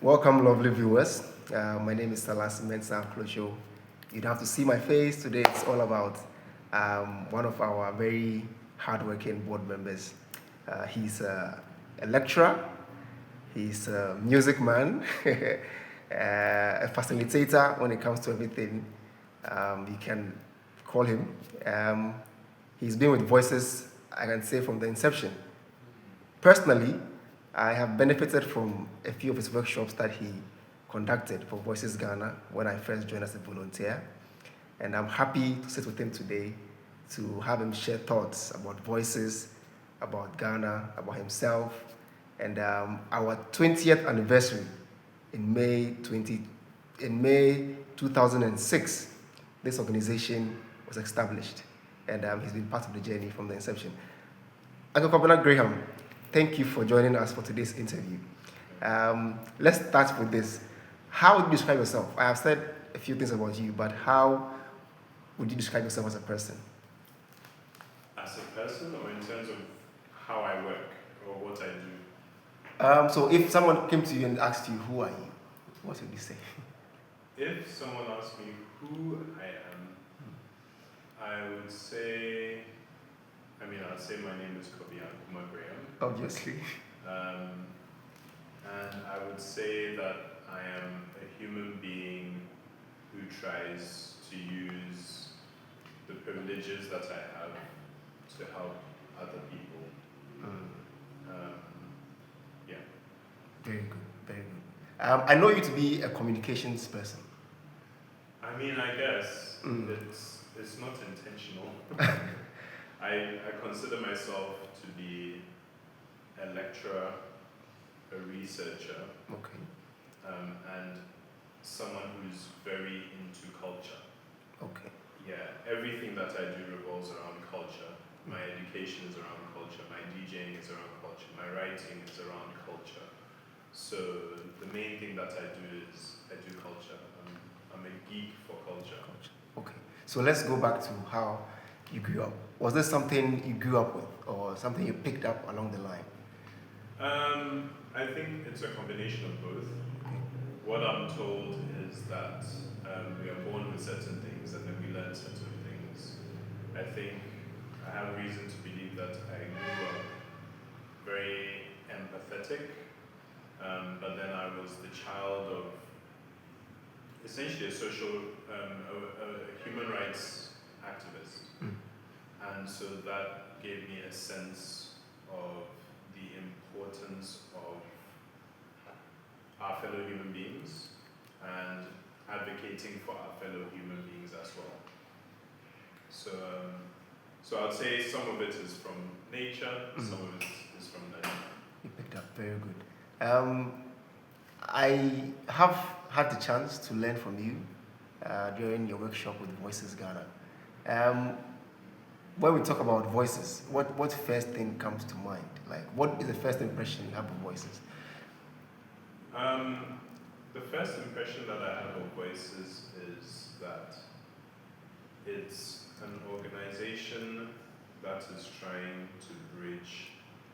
Welcome, lovely viewers. My name is Salas Mensah Klosho. You don't have to see my face today. It's all about one of our very hardworking board members. He's a lecturer. He's a music man, a facilitator when it comes to everything. You can call him. He's been with Voices, I can say, from the inception. Personally, I have benefited from a few of his workshops that he conducted for Voices Ghana when I first joined as a volunteer. And I'm happy to sit with him today to have him share thoughts about voices, about Ghana, about himself, and our 20th anniversary in May 2006. This organization was established, and he's been part of the journey from the inception. Uncle Kobina Graham, thank you for joining us for today's interview. Let's start with this. How would you describe yourself? I have said a few things about you, but how would you describe yourself as a person? As a person, or in terms of how I work or what I do? So if someone came to you and asked you, who are you? What would you say? If someone asked me who I am, I would say, I'd say my name is Kobina Graham. Obviously. And I would say that I am a human being who tries to use the privileges that I have to help other people. Yeah. Very good, very good. I know you to be a communications person. I guess it's not intentional. I consider myself to be a lecturer, a researcher, Okay. and someone who's very into culture. Okay. Yeah, everything that I do revolves around culture. My education is around culture, my DJing is around culture, my writing is around culture. So the main thing that I do is I do culture. I'm a geek for culture. Okay. So let's go back to how you grew up. Was this something you grew up with or something you picked up along the line? I think it's a combination of both. What I'm told is that we are born with certain things and then we learn certain things. I think I have reason to believe that I grew up very empathetic, but then I was the child of essentially a human rights activist. And so that gave me a sense of the importance of our fellow human beings and advocating for our fellow human beings as well. So I'd say some of it is from nature, some of it is from learning. You picked up, very good. I have had the chance to learn from you during your workshop with Voices Ghana. When we talk about voices, what first thing comes to mind? Like, what is the first impression you have of voices? The first impression that I have of Voices is that it's an organization that is trying to bridge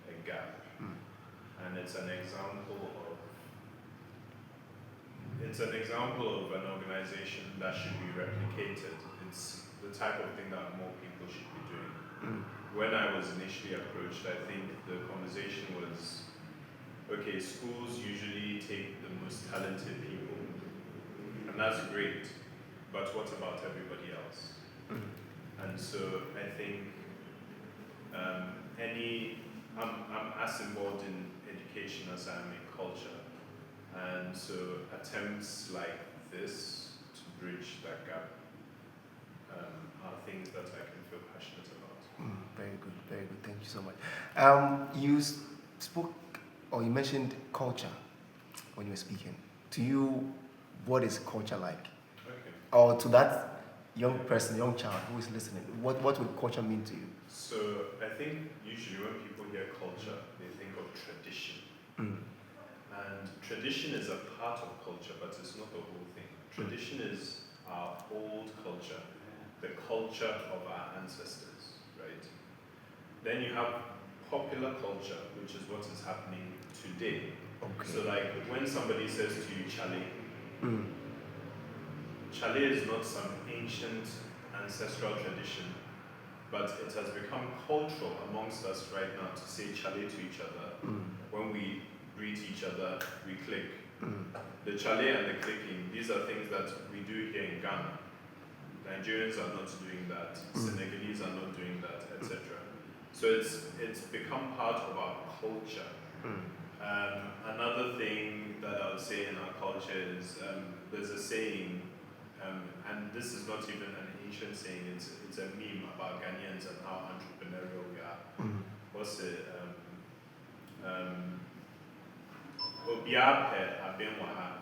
a gap. And it's an example of an organization that should be replicated. It's the type of thing that more people should be doing. When I was initially approached, I think the conversation was, okay, schools usually take the most talented people, and that's great, but what about everybody else? And so I think I'm as involved in education as I am in culture, and so attempts like this to bridge that gap are things that I can feel passionate about. Very good, very good. Thank you so much. You spoke, or you mentioned culture when you were speaking. To you, what is culture like? Okay. Or to that young person, young child who is listening, what would culture mean to you? So I think usually when people hear culture, they think of tradition. And tradition is a part of culture, but it's not the whole thing. Tradition is our old culture, the culture of our ancestors, right? Then you have popular culture, which is what is happening today. Okay. So like when somebody says to you chale, Mm. chale is not some ancient ancestral tradition, but it has become cultural amongst us right now to say chale to each other. When we greet each other, we click. The chale and the clicking, these are things that we do here in Ghana. Nigerians are not doing that, Senegalese are not doing that, etc. So it's become part of our culture. Another thing that I would say in our culture is there's a saying, and this is not even an ancient saying, it's a meme about Ghanaians and how entrepreneurial we are. What's it? Obiape abenwa,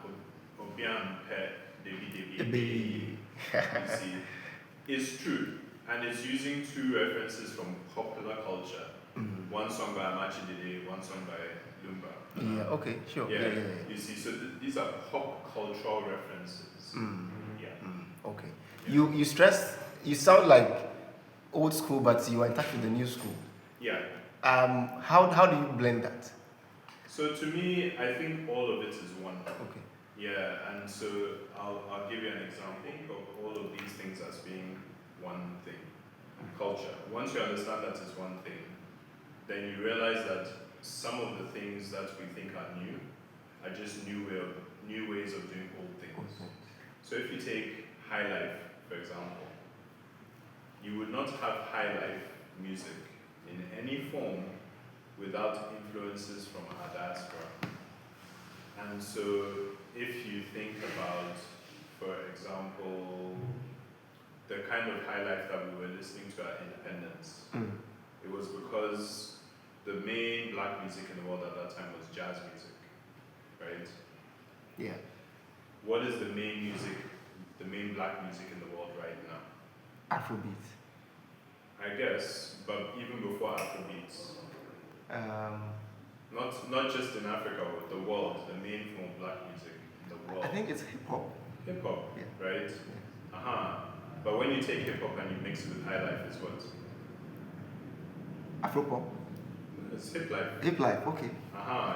obiampe debi. You see, it's true, and it's using two references from popular culture. One song by Amachi Dede, one song by Lumba. Yeah, okay, sure. Yeah. You see, so these are pop cultural references. Okay. You stress, you sound like old school, but you are in touch with the new school. Yeah. How do you blend that? So to me, I think all of it is one. Okay. Yeah, and so I'll give you an example of all of these things as being one thing. Culture. Once you understand that is one thing, then you realize that some of the things that we think are new are just new ways of doing old things. So if you take high life, for example, you would not have high life music in any form without influences from our diaspora. And so if you think about, for example, the kind of high life that we were listening to at independence, it was because the main black music in the world at that time was jazz music, right? Yeah. What is the main black music in the world right now? Afrobeat. I guess, but even before Afrobeats. Not just in Africa, but the world, the main form of black music in the world. I think it's hip hop. Hip hop, Yeah. right? Yeah. But when you take hip hop and you mix it with high life, it's what? Afropop. It's hip life. Hip life. Okay.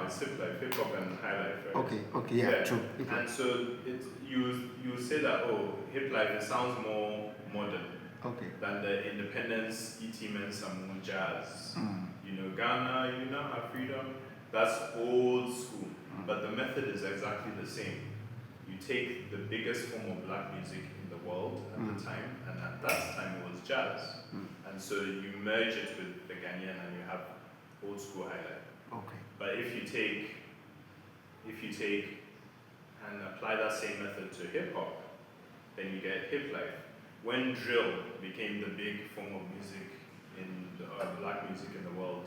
It's hip life, hip hop and high life, right? Okay. Yeah. True. And so you say that hip life, it sounds more modern. Okay. Than the independence, E.T. Mensah, jazz. Ghana, our freedom. That's old school, but the method is exactly the same. You take the biggest form of black music in the world at the time, and at that time it was jazz. And so you merge it with the Ghanaian and you have old school high life. Okay. But if you take and apply that same method to hip hop, then you get hip life. When drill became the big form of music in black music in the world,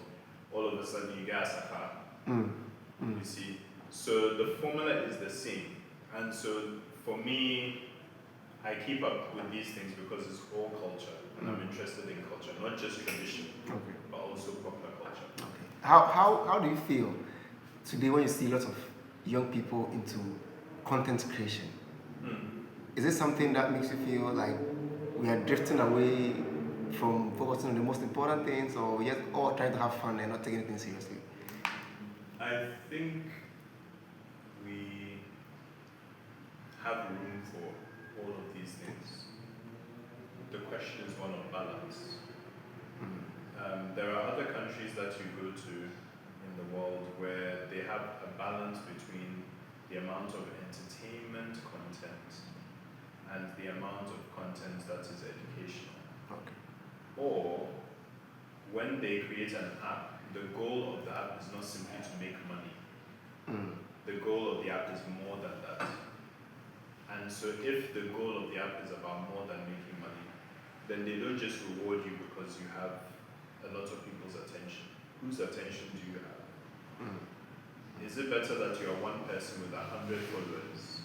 all of a sudden you get Asaka. You see, so the formula is the same, and so for me, I keep up with these things because it's all culture, and I'm interested in culture, not just tradition, but also popular culture. Okay. How do you feel today when you see lots of young people into content creation? Is it something that makes you feel like we are drifting away from focusing on the most important things, or we're just all trying to have fun and not taking anything seriously? I think we have room for all of these things. The question is one of balance. There are other countries that you go to in the world where they have a balance between the amount of entertainment content and the amount of content that is educational. Or when they create an app, the goal of the app is not simply to make money. The goal of the app is more than that. And so if the goal of the app is about more than making money, then they don't just reward you because you have a lot of people's attention. Whose attention do you have? Is it better that you're one person with 100 followers,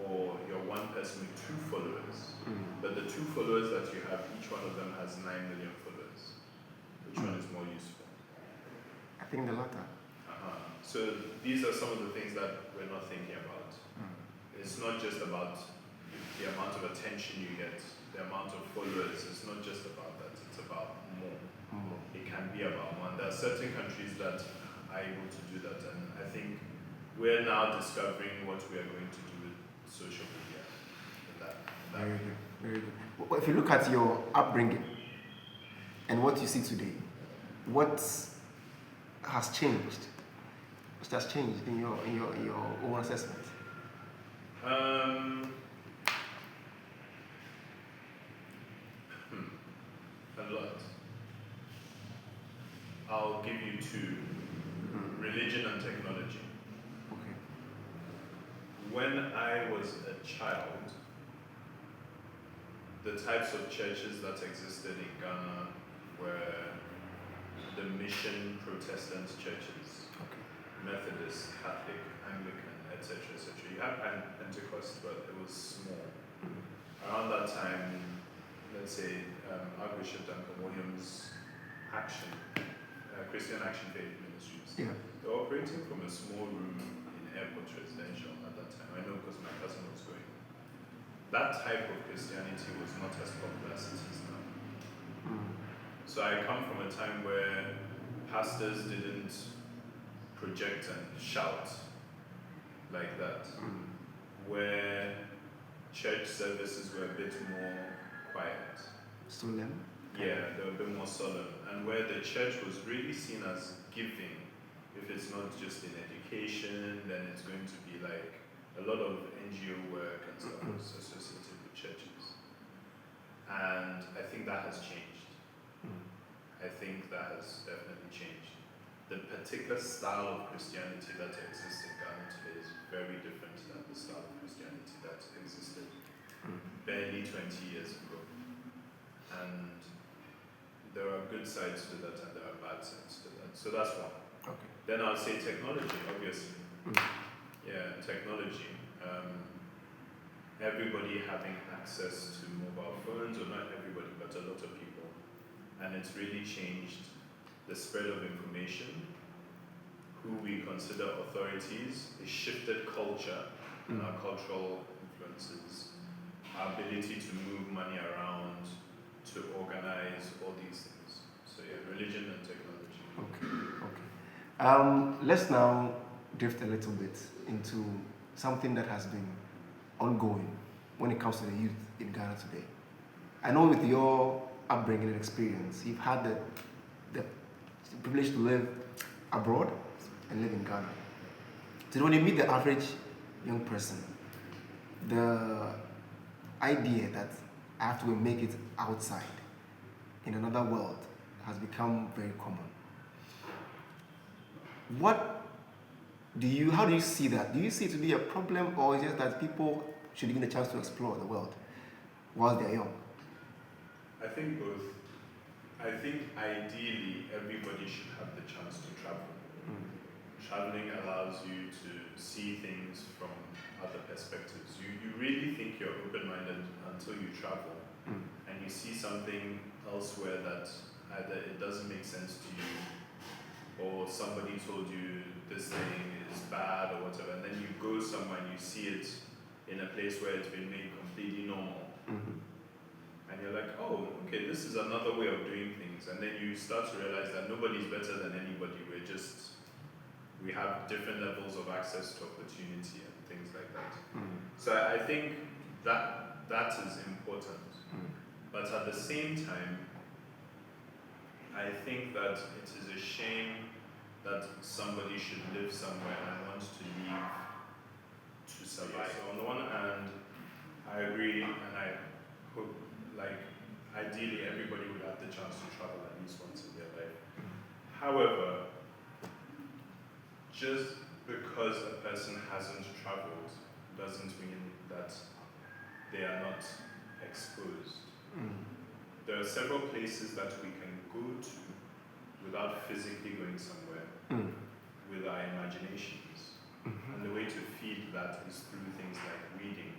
or you're one person with 2 followers, but the 2 followers that you have, each one of them has 9 million followers? Which one is more useful? I think the latter. So these are some of the things that we're not thinking about. It's not just about the amount of attention you get, the amount of followers. It's not just about that. It's about more. It can be about more. And there are certain countries that are able to do that, and I think we're now discovering what we are going to do with social media. Very good, very good. Well, if you look at your upbringing and what you see today, what has changed? What has changed in your own assessment? A lot. I'll give you two: religion and technology. Okay. When I was a child, the types of churches that existed in Ghana were the mission Protestant churches, Okay. Methodist, Catholic, Anglican, etc., etc. You had Pentecost, but it was small. Around that time, let's say Archbishop Duncan Williams' Christian Action Faith Ministries, Yeah. they were operating from a small room in Airport Residential at that time. I know because my cousin was going. That type of Christianity was not as popular as it is now. So I come from a time where pastors didn't project and shout like that, where church services were a bit more quiet. Solemn? Yeah, they were a bit more solemn. And where the church was really seen as giving, if it's not just in education, then it's going to be like a lot of NGO work and stuff was associated with churches. And I think that has changed. I think that has definitely changed. The particular style of Christianity that exists in Ghana today is very different than the style of Christianity that existed barely 20 years ago. And there are good sides to that and there are bad sides to that. So that's one. Okay. Then I'll say technology, obviously. Yeah, technology. Everybody having access to mobile phones, or not everybody, but a lot of people. And it's really changed the spread of information, who we consider authorities, a shifted culture and our cultural influences, our ability to move money around, to organize, all these things. So yeah, religion and technology. Okay. Let's now drift a little bit into something that has been ongoing when it comes to the youth in Ghana today. I know with your upbringing and experience, you've had the privilege to live abroad and live in Ghana. So when you meet the average young person, the idea that I have to make it outside in another world has become very common. How do you see that? Do you see it to be a problem, or is it just that people should be given a chance to explore the world while they're young? I think both. I think ideally everybody should have the chance to travel. Traveling allows you to see things from other perspectives. You really think you're open-minded until you travel and you see something elsewhere that either it doesn't make sense to you, or somebody told you this thing is bad or whatever, and then you go somewhere and you see it in a place where it's been made completely normal. And you're like, oh, okay, this is another way of doing things. And then you start to realize that nobody's better than anybody. We have different levels of access to opportunity and things like that. So I think that is important. But at the same time, I think that it is a shame that somebody should live somewhere and want to leave to survive. So on the one hand, I agree, and I hope, ideally everybody would have the chance to travel at least once in their life. However, just because a person hasn't traveled doesn't mean that they are not exposed. There are several places that we can go to without physically going somewhere with our imaginations. And the way to feed that is through things like reading,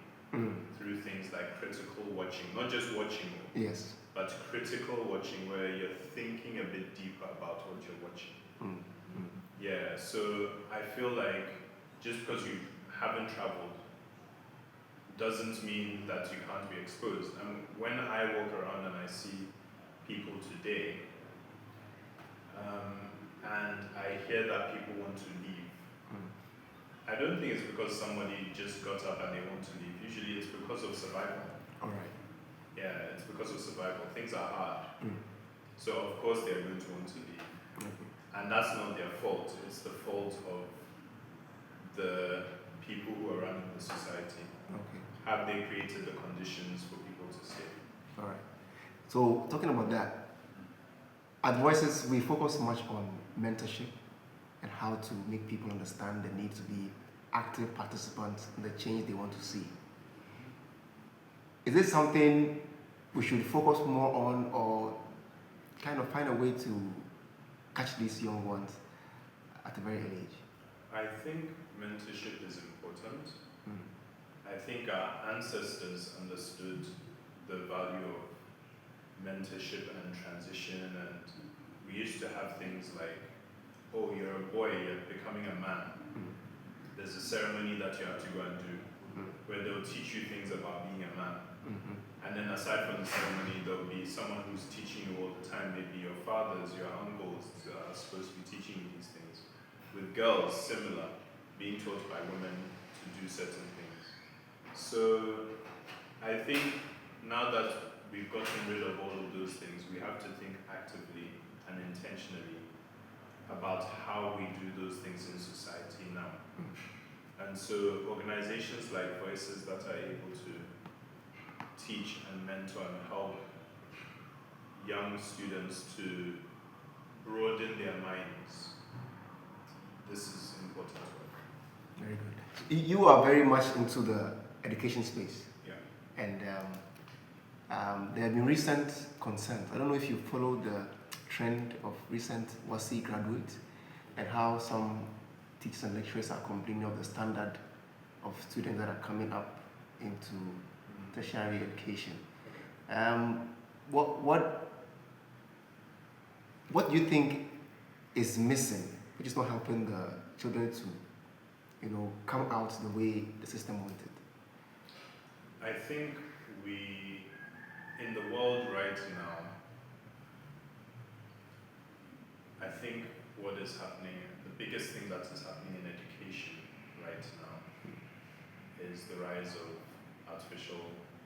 through things like critical watching, not just watching, yes, but critical watching where you're thinking a bit deeper about what you're watching. Yeah, so I feel like just because you haven't traveled doesn't mean that you can't be exposed. And when I walk around and I see people today, and I hear that people want to leave, I don't think it's because somebody just got up and they want to leave. Usually it's because of survival. All right. Yeah, it's because of survival. Things are hard. Mm. So of course they're going to want to leave. Okay. And that's not their fault. It's the fault of the people who are running the society. Okay. Have they created the conditions for people to stay? All right. So talking about that, at Voices we focus much on mentorship and how to make people understand the need to be active participants in the change they want to see. Is this something we should focus more on, or kind of find a way to catch these young ones at a very early age? I think mentorship is important. Mm. I think our ancestors understood the value of mentorship and transition, and we used to have things like, oh, you're a boy, you're becoming a man. Mm. There's a ceremony that you have to go and do Mm. where they'll teach you things about being a man. Mm-hmm. And then aside from the ceremony, there'll be someone who's teaching you all the time, maybe your fathers, your uncles are supposed to be teaching you these things. With girls, similar, being taught by women to do certain things. So I think now that we've gotten rid of all of those things, we have to think actively and intentionally about how we do those things in society now. And so organizations like Voices that are able to teach and mentor and help young students to broaden their minds, this is important work. Very good. You are very much into the education space. Yeah. And there have been recent concerns. I don't know if you follow the trend of recent WASI graduates and how some teachers and lecturers are complaining of the standard of students that are coming up into tertiary education. What do you think is missing, which is not helping the children to, come out the way the system wanted? I think we, in the world right now, I think what is happening, the biggest thing that is happening in education right now is the rise of artificial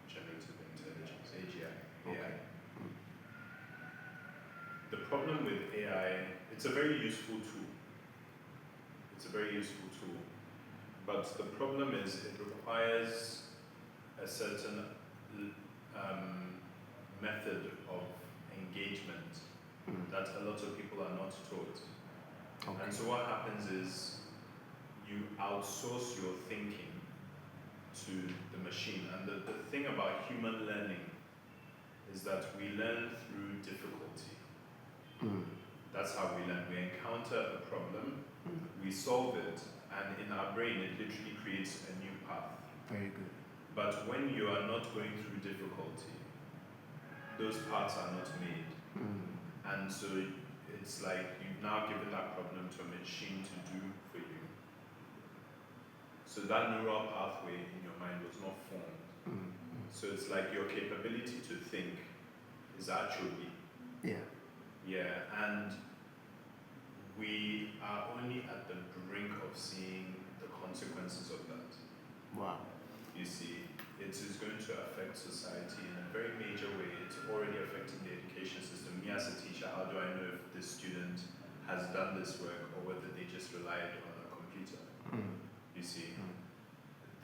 generative intelligence, AGI, AI. The problem with AI, it's a very useful tool. It's a very useful tool. But the problem is it requires a certain method of engagement that a lot of people are not taught. Okay. And so what happens is you outsource your thinking to the machine. And the thing about human learning is that we learn through difficulty. That's how we learn. We encounter a problem, we solve it, and in our brain it literally creates a new path. Very good. But when you are not going through difficulty, those paths are not made. And so it's like you've now given that problem to a machine to do for you. So that neural pathway in your mind was not formed. So it's like your capability to think is actually, and we are only at the brink of seeing the consequences of that. Wow. You see, it is going to affect society in a very major way. It's already affecting the education system. Me as a teacher, how do I know if this student has done this work or whether they just relied on a computer? You see,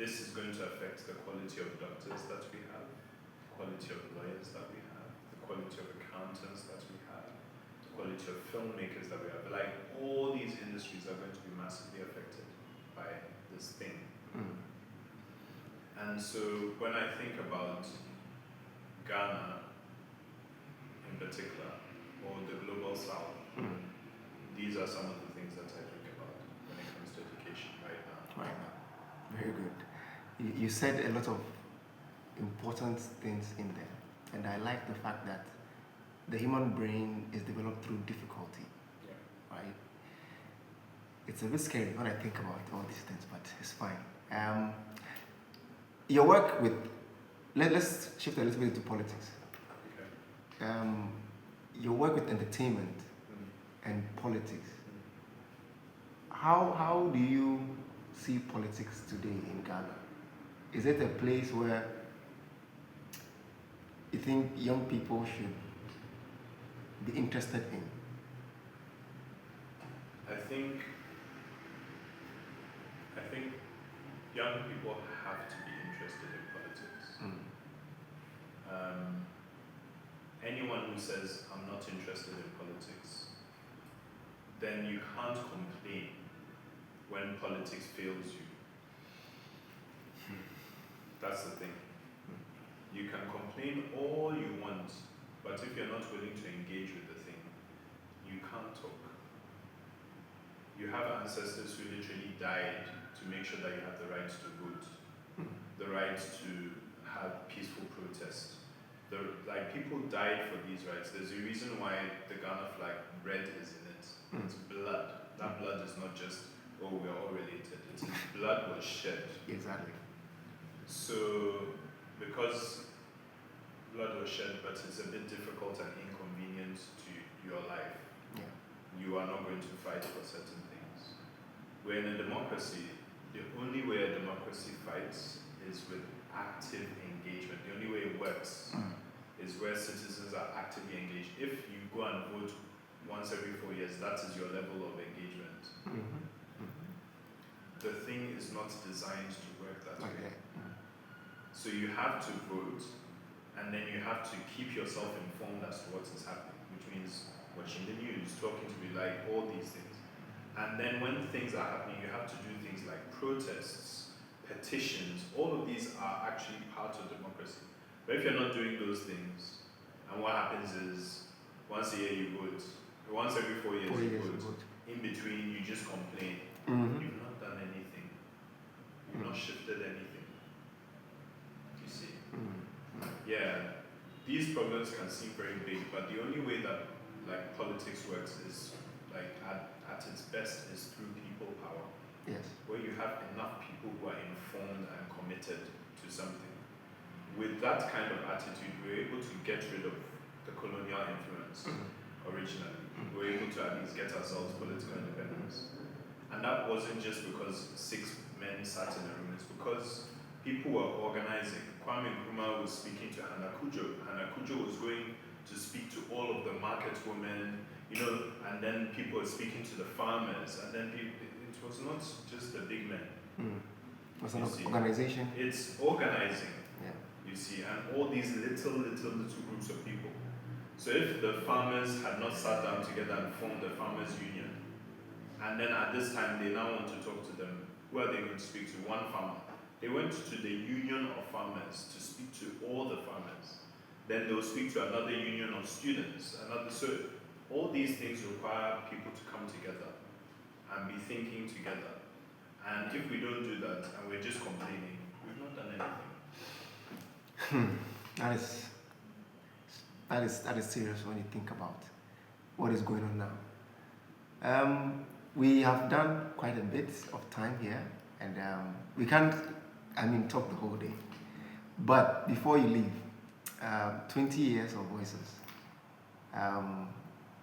this is going to affect the quality of doctors that we have, the quality of lawyers that we have, the quality of accountants that we have, the quality of filmmakers that we have. Like, all these industries are going to be massively affected by this thing. And so when I think about Ghana in particular, or the global south, these are some of the things that I think about when it comes to education right now. Right now. Very good. You said a lot of important things in there. And I like the fact that the human brain is developed through difficulty. Yeah. Right? It's a bit scary when I think about all these things, but it's fine. Your work with, let's shift a little bit into politics. Okay. Your work with entertainment and politics. How do you see politics today in Ghana? Is it a place where you think young people should be interested in? I think young people have to be interested in politics. Anyone who says, I'm not interested in politics, then you can't complain when politics fails you. That's the thing. You can complain all you want, but if you're not willing to engage with the thing, you can't talk. You have ancestors who literally died to make sure that you have the right to vote, the right to have peaceful protest. People died for these rights. There's a reason why the Ghana flag, red is in it. It's blood. That blood is not just, oh, we're all related. It's blood was shed. Exactly. So, because blood was shed, but it's a bit difficult and inconvenient to your life, you are not going to fight for certain things. We're in a democracy. The only way a democracy fights is with active engagement. The only way it works is where citizens are actively engaged. If you go and vote once every 4 years, that is your level of engagement. The thing is not designed to work that way. So you have to vote, and then you have to keep yourself informed as to what is happening, which means watching the news, talking to people, like all these things. And then when things are happening, you have to do things like protests, petitions. All of these are actually part of democracy. But if you're not doing those things, and what happens is, once a year you vote, once every 4 years you vote, in between you just complain. You've not done anything. You've not shifted anything. You see? Yeah, these problems can seem very big, but the only way that politics works is at its best is through people power. Yes. Where you have enough people who are informed and committed to something. With that kind of attitude, we're able to get rid of the colonial influence originally. We're able to at least get ourselves political independence. And that wasn't just because 6 men sat in a room, it's because people were organizing. Kwame Nkrumah was speaking to Hannah Kujo. Hannah Kujo was going to speak to all of the market women, and then people were speaking to the farmers, and then it was not just the big men. It was an organization. It's organizing. You see, and all these little groups of people. So if the farmers had not sat down together and formed the farmers union, and then at this time they now want to talk to them, who are they going to speak to? One farmer. They went to the union of farmers to speak to all the farmers. Then they'll speak to another union of students. So all these things require people to come together and be thinking together. And if we don't do that and we're just complaining, we've not done anything. That is serious when you think about what is going on now. We have done quite a bit of time here, and we can't, talk the whole day. But before you leave, 20 years of Voices.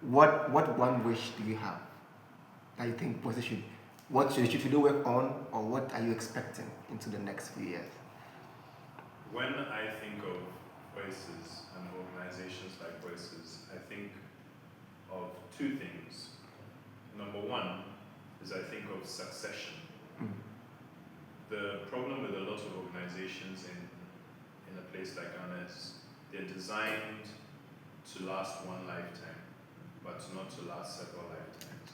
What one wish do you have that you think Voices should do work on, or what are you expecting into the next few years? When I think of Voices and organizations like Voices, I think of 2 things. Number 1 is I think of succession. The problem with a lot of organizations in a place like Ghana is they're designed to last one lifetime, but not to last several lifetimes.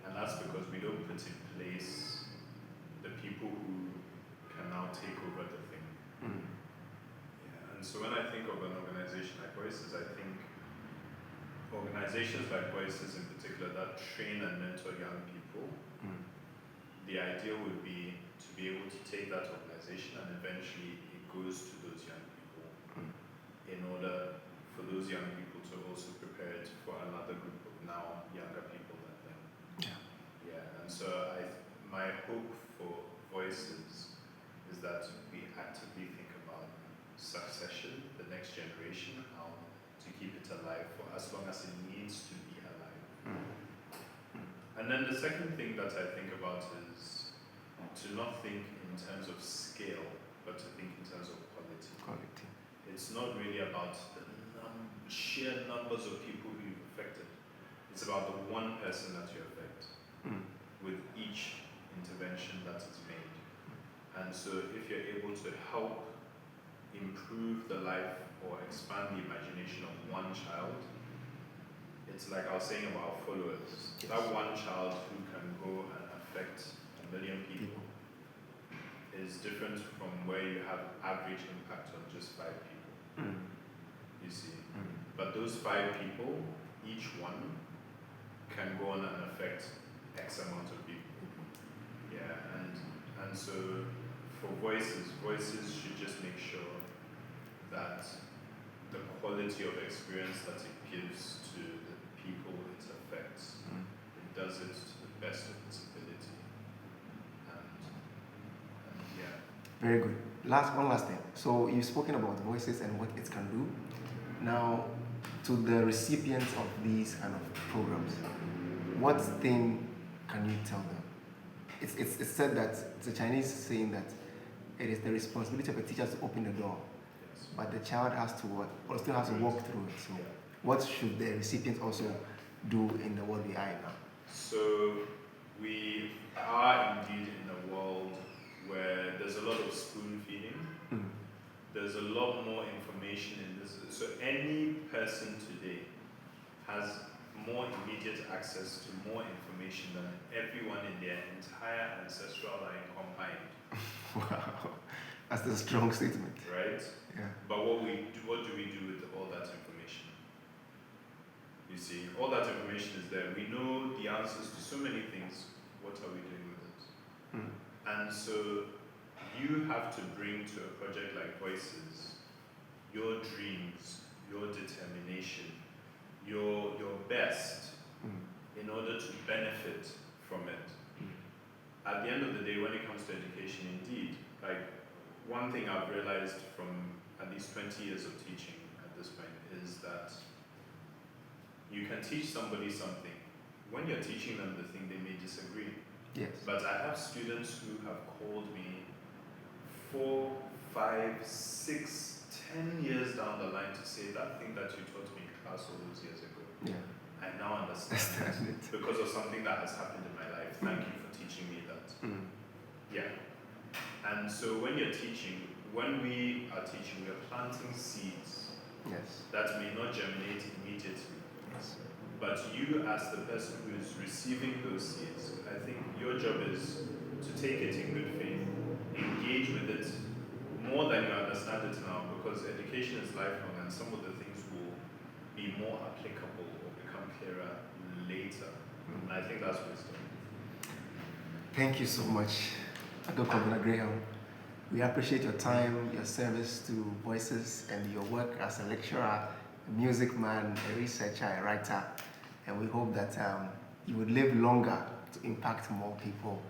And that's because we don't put in place the people who can now take over the thing. And so when I think of an organization like Voices, I think organizations like Voices in particular that train and mentor young people, the idea would be to be able to take that organization and eventually it goes to those young people in order for those young people to also prepare it for another group of now younger people than them. And so my hope for Voices is that we actively think about succession, the next generation, how to keep it alive for as long as it needs to be alive. And then the second thing that I think about is to not think in terms of scale, but to think in terms of quality. Quality. It's not really about the sheer numbers of people who you've affected. It's about the one person that you affect with each intervention that is made. And so if you're able to help improve the life or expand the imagination of one child, it's like I was saying about followers. Yes. That one child who can go and affect 1 million people is different from where you have average impact on just 5 people. You see. But those 5 people, each one can go on and affect X amount of people. Yeah, and so for voices should just make sure that the quality of experience that it gives to the people it affects, it does it to the best of its ability. And yeah. Very good. One last thing. So you've spoken about voices and what it can do. Now, to the recipients of these kind of programs, what thing can you tell them? It's said that it's a Chinese saying that it is the responsibility of a teacher to open the door, Yes. but the child has to or still has to walk through it. So, what should the recipients also do in the world we are in now? So we are indeed in a world where there's a lot of spoon feeding. There's a lot more information in this. So any person today has more immediate access to more information than everyone in their entire ancestral line combined. Wow, that's a strong statement. Right? Yeah. But what do we do with all that information? You see, all that information is there. We know the answers to so many things. What are we doing with it? And so you have to bring to a project like Voices your dreams, your determination, your best in order to benefit from it. At the end of the day, when it comes to education, indeed, like one thing I've realized from at least 20 years of teaching at this point is that you can teach somebody something. When you're teaching them the thing, they may disagree. Yes. But I have students who have called me 4, 5, 6, 10 years down the line to say that thing that you taught me in class all those years ago. Yeah. I now understand it because of something that has happened in my life. Thank you for teaching me that. Yeah. And so when you're teaching, when we are teaching, we are planting seeds that may not germinate immediately. Yes. But you, as the person who is receiving those seeds, I think your job is to take it in good faith, engage with it more than you understand it now, because education is lifelong and some of the things will be more applicable or become clearer later. And I think that's wisdom. Thank you so much, Dr. Kobina Graham. We appreciate your time, your service to Voices, and your work as a lecturer, a music man, a researcher, a writer. And we hope that you would live longer to impact more people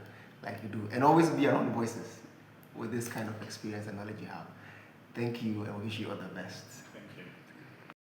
like you do. And always be around Voices with this kind of experience and knowledge you have. Thank you, and we wish you all the best.